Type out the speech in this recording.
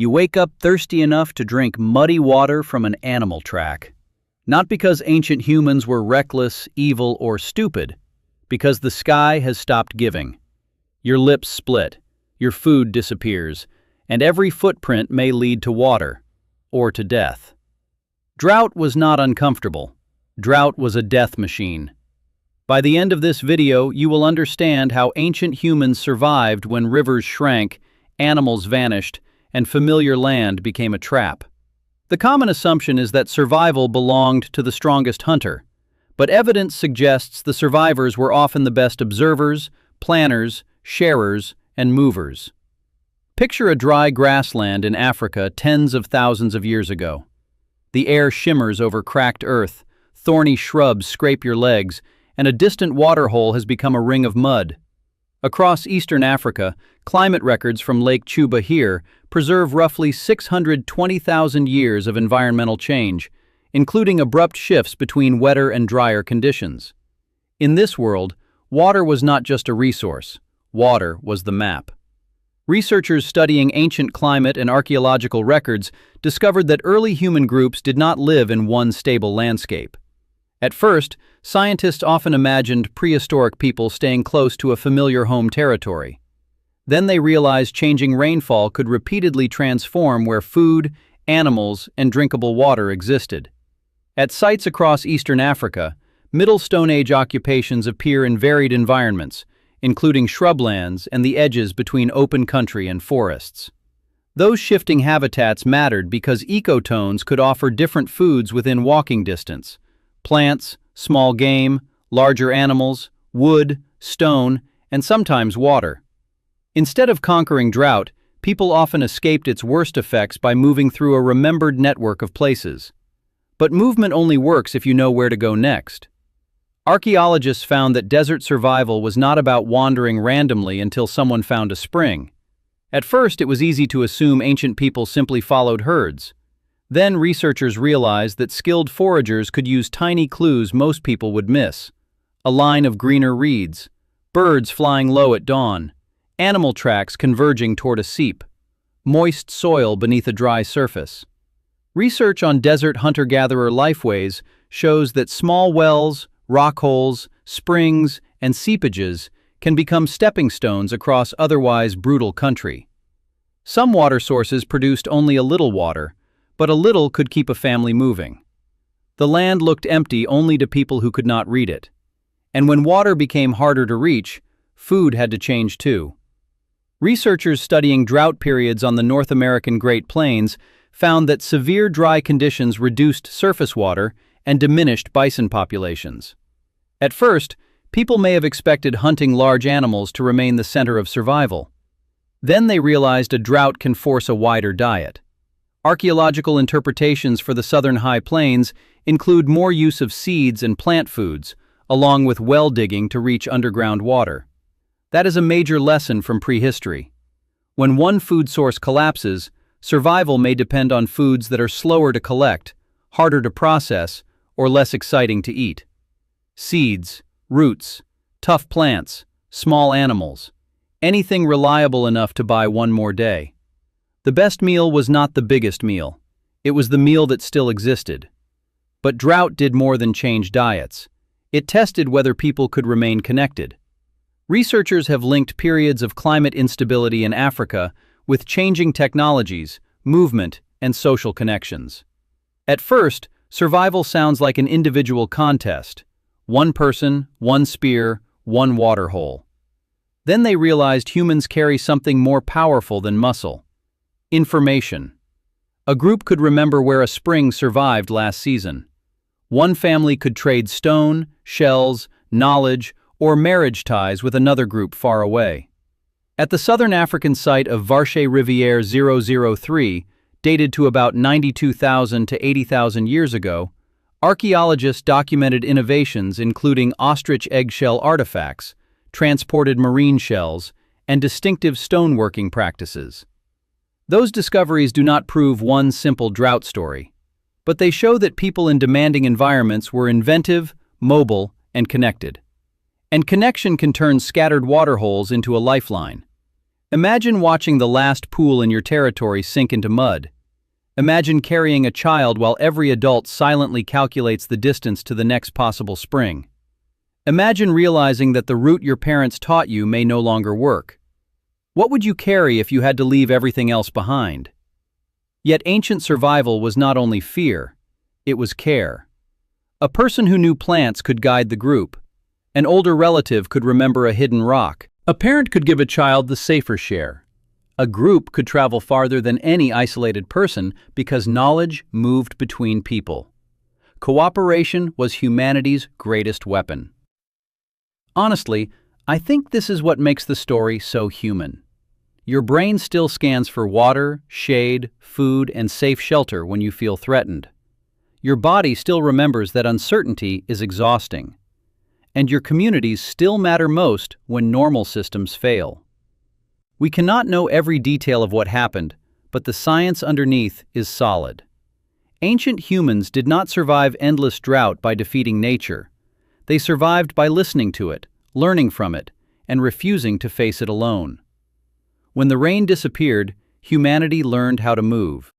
You wake up thirsty enough to drink muddy water from an animal track. Not because ancient humans were reckless, evil, or stupid, because the sky has stopped giving. Your lips split, your food disappears, and every footprint may lead to water, or to death. Drought was not uncomfortable. Drought was a death machine. By the end of this video, you will understand how ancient humans survived when rivers shrank, animals vanished, and familiar land became a trap. The common assumption is that survival belonged to the strongest hunter, but evidence suggests the survivors were often the best observers, planners, sharers, and movers. Picture a dry grassland in Africa tens of thousands of years ago. The air shimmers over cracked earth, thorny shrubs scrape your legs, and a distant waterhole has become a ring of mud. Across eastern Africa, climate records from Lake Chuba here preserve roughly 620,000 years of environmental change, including abrupt shifts between wetter and drier conditions. In this world, water was not just a resource, water was the map. Researchers studying ancient climate and archaeological records discovered that early human groups did not live in one stable landscape. At first, scientists often imagined prehistoric people staying close to a familiar home territory. Then they realized changing rainfall could repeatedly transform where food, animals, and drinkable water existed. At sites across eastern Africa, Middle Stone Age occupations appear in varied environments, including shrublands and the edges between open country and forests. Those shifting habitats mattered because ecotones could offer different foods within walking distance: plants, small game, larger animals, wood, stone, and sometimes water. Instead of conquering drought, people often escaped its worst effects by moving through a remembered network of places. But movement only works if you know where to go next. Archaeologists found that desert survival was not about wandering randomly until someone found a spring. At first, it was easy to assume ancient people simply followed herds. Then researchers realized that skilled foragers could use tiny clues most people would miss: a line of greener reeds, birds flying low at dawn, animal tracks converging toward a seep, moist soil beneath a dry surface. Research on desert hunter-gatherer lifeways shows that small wells, rock holes, springs, and seepages can become stepping stones across otherwise brutal country. Some water sources produced only a little water, but a little could keep a family moving. The land looked empty only to people who could not read it. And when water became harder to reach, food had to change too. Researchers studying drought periods on the North American Great Plains found that severe dry conditions reduced surface water and diminished bison populations. At first, people may have expected hunting large animals to remain the center of survival. Then they realized a drought can force a wider diet. Archaeological interpretations for the southern high plains include more use of seeds and plant foods, along with well digging to reach underground water. That is a major lesson from prehistory. When one food source collapses, survival may depend on foods that are slower to collect, harder to process, or less exciting to eat. Seeds, roots, tough plants, small animals, anything reliable enough to buy one more day. The best meal was not the biggest meal. It was the meal that still existed. But drought did more than change diets. It tested whether people could remain connected. Researchers have linked periods of climate instability in Africa with changing technologies, movement, and social connections. At first, survival sounds like an individual contest: one person, one spear, one water hole. Then they realized humans carry something more powerful than muscle: information. A group could remember where a spring survived last season. One family could trade stone, shells, knowledge, or marriage ties with another group far away. At the southern African site of Varshay Rivière 003, dated to about 92,000 to 80,000 years ago, archaeologists documented innovations including ostrich eggshell artifacts, transported marine shells, and distinctive stoneworking practices. Those discoveries do not prove one simple drought story, but they show that people in demanding environments were inventive, mobile, and connected. And connection can turn scattered waterholes into a lifeline. Imagine watching the last pool in your territory sink into mud. Imagine carrying a child while every adult silently calculates the distance to the next possible spring. Imagine realizing that the route your parents taught you may no longer work. What would you carry if you had to leave everything else behind? Yet ancient survival was not only fear, it was care. A person who knew plants could guide the group. An older relative could remember a hidden rock. A parent could give a child the safer share. A group could travel farther than any isolated person because knowledge moved between people. Cooperation was humanity's greatest weapon. Honestly, I think this is what makes the story so human. Your brain still scans for water, shade, food, and safe shelter when you feel threatened. Your body still remembers that uncertainty is exhausting. And your communities still matter most when normal systems fail. We cannot know every detail of what happened, but the science underneath is solid. Ancient humans did not survive endless drought by defeating nature. They survived by listening to it, learning from it, and refusing to face it alone. When the rain disappeared, humanity learned how to move.